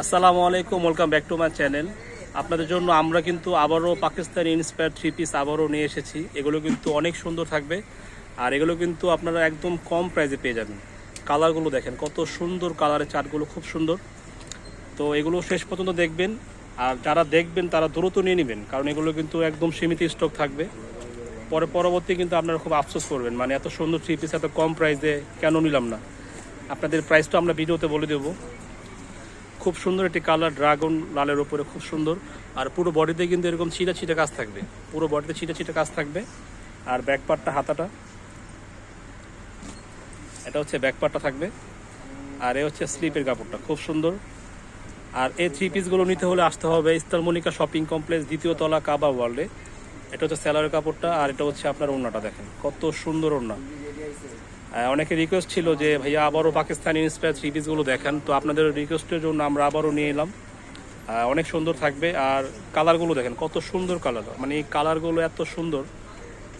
আসসালামু আলাইকুম, welcome back to my channel. আপনাদের জন্য আমরা কিন্তু আবারও পাকিস্তানি ইন্সপায়ার থ্রি পিস আবারও নিয়ে এসেছি। এগুলো কিন্তু অনেক সুন্দর থাকবে, আর এগুলো কিন্তু আপনারা একদম কম প্রাইসে পেয়ে যাবেন। কালারগুলো দেখেন, কত সুন্দর কালারের চার্টগুলো, খুব সুন্দর। তো এগুলো শেষ পর্যন্ত দেখবেন, আর যারা দেখবেন তারা দ্রুত নিয়ে নেবেন, কারণ এগুলো কিন্তু একদম সীমিত স্টক থাকবে। পরবর্তী কিন্তু আপনারা খুব আফসোস করবেন, মানে এত সুন্দর থ্রি পিস এত কম প্রাইসে কেন নিলাম না। আপনাদের প্রাইসটা আমরা ভিডিওতে বলে দেবো। খুব সুন্দর একটি কালার, ড্রাগন লালের ওপরে খুব সুন্দর। আর পুরো বডিতে কিন্তু এরকম ছিটা ছিটা কাজ থাকবে, পুরো বডিতে ছিটা ছিটা কাজ থাকবে। আর ব্যাক পার্টটা, হাতাটা, এটা হচ্ছে ব্যাক পার্টটা থাকবে। আর এ হচ্ছে স্লিপের কাপড়টা, খুব সুন্দর। আর এই থ্রি পিসগুলো নিতে হলে আসতে হবে ইস্তার মনিকা শপিং কমপ্লেক্স, দ্বিতীয় তলা, কাবা ওয়ার্ল্ডে। এটা হচ্ছে স্যালারের কাপড়টা, আর এটা হচ্ছে আপনার ওড়নাটা দেখেন, কত সুন্দর ওড়না। অনেকে রিকোয়েস্ট ছিল যে ভাইয়া আবারও পাকিস্তানি ইন্সপায়ার থ্রি পিসগুলো দেখান, তো আপনাদের রিকোয়েস্টের জন্য আমরা আবারও নিয়ে এলাম। অনেক সুন্দর থাকবে। আর কালারগুলো দেখেন, কত সুন্দর কালার, মানে এই কালারগুলো এত সুন্দর,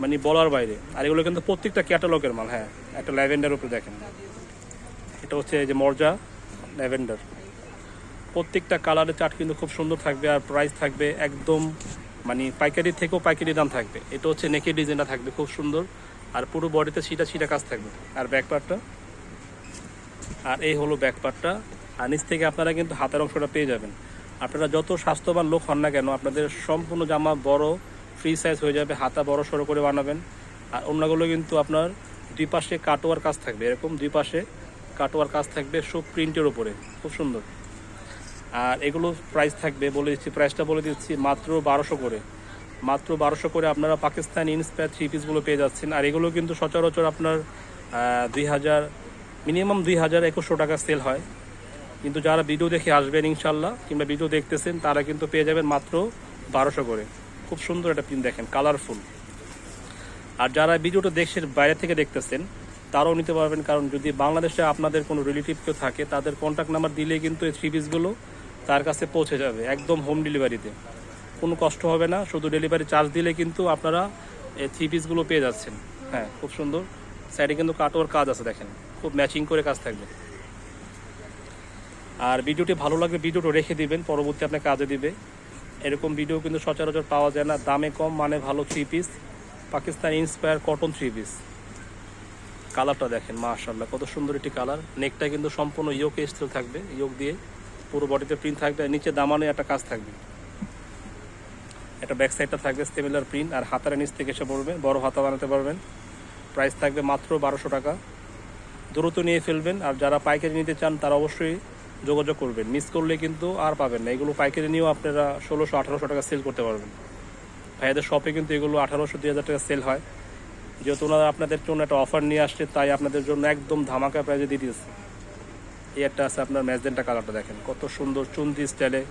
মানে বলার বাইরে। আর এগুলো কিন্তু প্রত্যেকটা ক্যাটালগের মাল। হ্যাঁ, একটা ল্যাভেন্ডার উপরে দেখেন, এটা হচ্ছে যে মর্জা ল্যাভেন্ডার। প্রত্যেকটা কালারের চার্ট কিন্তু খুব সুন্দর থাকবে, আর প্রাইস থাকবে একদম মানে পাইকারি থেকেও পাইকারি দাম থাকবে। এটা হচ্ছে নেকের ডিজাইনটা থাকবে খুব সুন্দর, আর পুরো বডিতে ছিটা ছিটা কাজ থাকবে। আর ব্যাক পার্টটা, আর এই হলো ব্যাক পার্টটা। আর নিচ থেকে আপনারা কিন্তু হাতের অংশটা পেয়ে যাবেন। আপনারা যত স্বাস্থ্যবান লোক হন না কেন, আপনাদের সম্পূর্ণ জামা বড় ফ্রি সাইজ হয়ে যাবে, হাতা বড় সড়ো করে বানাবেন। আর ওড়নাগুলো কিন্তু আপনার দুই পাশে কাটোয়ার কাজ থাকবে, এরকম দুই পাশে কাটোয়ার কাজ থাকবে, সব প্রিন্টের ওপরে, খুব সুন্দর। আর এগুলো প্রাইস থাকবে, বলে দিচ্ছি, প্রাইসটা বলে দিচ্ছি, মাত্র 1200 করে। মাত্র 1200 করে আপনারা পাকিস্তানি ইন্সপায়ার থ্রি পিসগুলো পেয়ে যাচ্ছেন। আর এগুলো কিন্তু সচরাচর আপনার 2000, মিনিমাম 2100 টাকা সেল হয়। কিন্তু যারা ভিডিও দেখে আসবেন ইনশাল্লাহ, কিংবা ভিডিও দেখতেছেন, তারা কিন্তু পেয়ে যাবেন মাত্র 1200 করে। খুব সুন্দর একটা প্রিন্ট দেখেন, কালারফুল। আর যারা ভিডিওটা দেশের বাইরে থেকে দেখতেছেন তারাও নিতে পারবেন, কারণ যদি বাংলাদেশে আপনাদের কোনো রিলেটিভ কেউ থাকে, তাদের কন্ট্যাক্ট নাম্বার দিলে কিন্তু এই থ্রি পিসগুলো তার কাছে পৌঁছে যাবে একদম হোম ডেলিভারিতে। কোনো কষ্ট হবে না, শুধু ডেলিভারি চার্জ দিলে কিন্তু আপনারা এই থ্রি পিসগুলো পেয়ে যাচ্ছেন। হ্যাঁ, খুব সুন্দর। সাইডে কিন্তু কাটোয়ার কাজ আছে দেখেন, খুব ম্যাচিং করে কাজ থাকবে। আর ভিডিওটি ভালো লাগলে ভিডিওটা রেখে দিবেন, পরবর্তী আপনার কাজে দিবে। এরকম ভিডিও কিন্তু সচরাচর পাওয়া যায় না, দামে কম, মানে ভালো three piece, Pakistan inspire cotton three piece. কালারটা দেখেন, মাশাআল্লাহ, কত সুন্দর একটি কালার। নেকটা কিন্তু সম্পূর্ণ ইয়োকে স্টাইল থাকবে, ইয়োক দিয়ে পুরো বডিতে প্রিন্ট থাকবে, নিচে দামানে একটা কাজ থাকবে। এটা ব্যাক সাইডটা থাকবে সিমিলার প্রিন্ট, আর হাতার নিচ থেকে এসে পড়বে, বড় হাতা বানাতে পারবেন। প্রাইস থাকবে মাত্র 1200 টাকা। দ্রুত নিয়ে ফেলবেন। আর যারা পাইকারি নিতে চান তারা অবশ্যই যোগাযোগ করবেন, মিস করলে কিন্তু আর পাবেন না। এগুলো পাইকারি নিয়েও আপনারা 1600-1800 টাকা সেল করতে পারবেন। ভাইয়াদের শপে কিন্তু এগুলো 1800-2000 টাকা সেল হয়। যেহেতু ওনারা আপনাদের জন্য একটা অফার নিয়ে আসছে, তাই আপনাদের জন্য একদম ধামাকা প্রাইজে দিয়ে দিয়েছে। এই একটা আছে আপনার ম্যাজেন্টা কালারটা দেখেন, কত সুন্দর, চুন্দি স্টাইলে,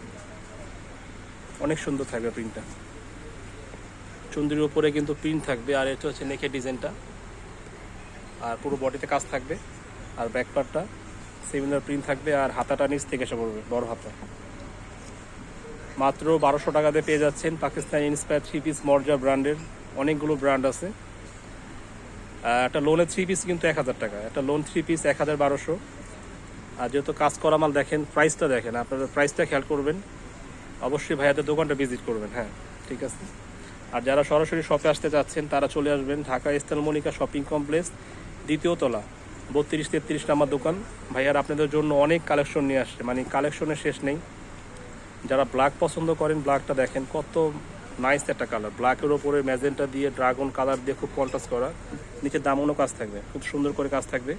অনেক সুন্দর থাকবে প্রিন্টটা। চুন্দির উপরে কিন্তু প্রিন্ট থাকবে। আর এটা হচ্ছে নেকের ডিজাইনটা, আর পুরো বডিতে কাজ থাকবে। আর ব্যাক পার্টটা সিমিলার প্রিন্ট থাকবে, আর হাতাটা নিচ থেকে এসে পড়বে, বড় হাতা। মাত্র 1200 টাকাতে পেয়ে যাচ্ছেন পাকিস্তানি ইন্সপায়ার থ্রি পিস, মর্জা ব্র্যান্ডের। অনেকগুলো ব্র্যান্ড আছে। একটা লোনের থ্রি পিস কিন্তু 1000 টাকা, একটা লোন থ্রি পিস 1200। আর যেহেতু কাজ করা মাল, দেখেন প্রাইসটা দেখেন, আপনারা প্রাইসটা খেয়াল করবেন। অবশ্যই ভাইয়াদের দোকানটা ভিজিট করবেন। হ্যাঁ, ঠিক আছে। আর যারা সরাসরি শপে আসতে চাচ্ছেন তারা চলে আসবেন ঢাকা ইস্তার মনিকা শপিং কমপ্লেক্স, দ্বিতীয় তলা, 32-33 নাম্বার দোকান। ভাইয়ার আপনাদের জন্য অনেক কালেকশন নিয়ে আসছে, মানে কালেকশনের শেষ নেই। যারা ব্ল্যাক পছন্দ করেন, ব্ল্যাকটা দেখেন, কত নাইস একটা কালার। ব্ল্যাকের ওপরে ম্যাজেন্টা দিয়ে, ড্রাগন কালার দিয়ে খুব কন্ট্রাস্ট করা, নিচে দামনও কাজ থাকবে, খুব সুন্দর করে কাজ থাকবে।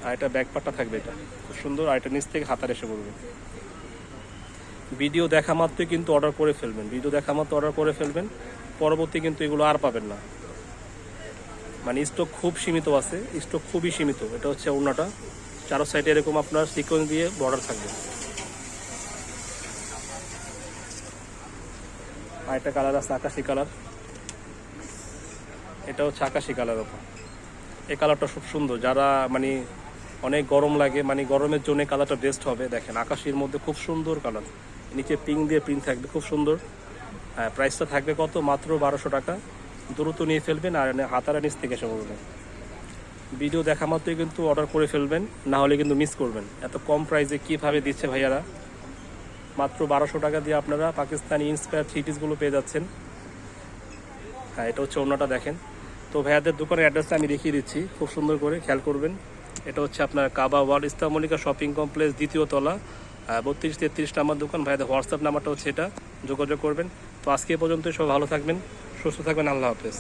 আর এটা ব্যাক পার্টটা থাকবে, এটা খুব সুন্দর। আর এটা নিচ থেকে হাতার এসে পড়বে। ভিডিও দেখা মাত্রই কিন্তু অর্ডার করে ফেলবেন, ভিডিও দেখা মাত্র অর্ডার করে ফেলবেন। পরবর্তী কিন্তু এগুলো আর পাবেন না, মানে স্টক খুব সীমিত আছে, স্টক খুবই সীমিত। এটা হচ্ছে ওড়নাটা, চারো সাইডে এরকম আপনার সিকোয়েন্স দিয়ে বর্ডার থাকবে। আর একটা কালার আছে আকাশি কালার, এটা হচ্ছে আকাশি কালার ওপর। এই কালারটা খুব সুন্দর, যারা মানে অনেক গরম লাগে, মানে গরমের জন্য কালারটা বেস্ট হবে। দেখেন, আকাশির মধ্যে খুব সুন্দর কালার, নিচে পিঙ্ক দিয়ে প্রিন্ট থাকবে, খুব সুন্দর। হ্যাঁ, প্রাইসটা থাকবে কত? মাত্র 1200 টাকা। দ্রুত নিয়ে ফেলবেন। আর হাতারা নিচ থেকে এসে পড়বে, ভিডিও দেখা মাত্রই কিন্তু অর্ডার করে ফেলবেন, না হলে কিন্তু মিস করবেন। এত কম প্রাইসে কীভাবে দিচ্ছে ভাইয়ারা, মাত্র 1200 টাকা দিয়ে আপনারা পাকিস্তানি ইন্সপায়ার থ্রি পিসগুলো পেয়ে যাচ্ছেন। হ্যাঁ, এটা হচ্ছে ওড়নাটা দেখেন। তো ভাইয়াদের দোকানের অ্যাড্রেসটা আমি দেখিয়ে দিচ্ছি, খুব সুন্দর করে খেয়াল করবেন। এটা হচ্ছে আপনার কাবা ওয়ার্ল্ড ইস্তার মল্লিকা শপিং কমপ্লেক্স, দ্বিতীয় তলা, 32-33 নাম্বার দোকান। ভাইয়াদের হোয়াটসঅ্যাপ নাম্বারটা হচ্ছে এটা, যোগাযোগ করবেন। তো আজকে এ পর্যন্তই, সব ভালো থাকবেন, সুস্থ থাকবেন, আল্লাহ হাফেজ।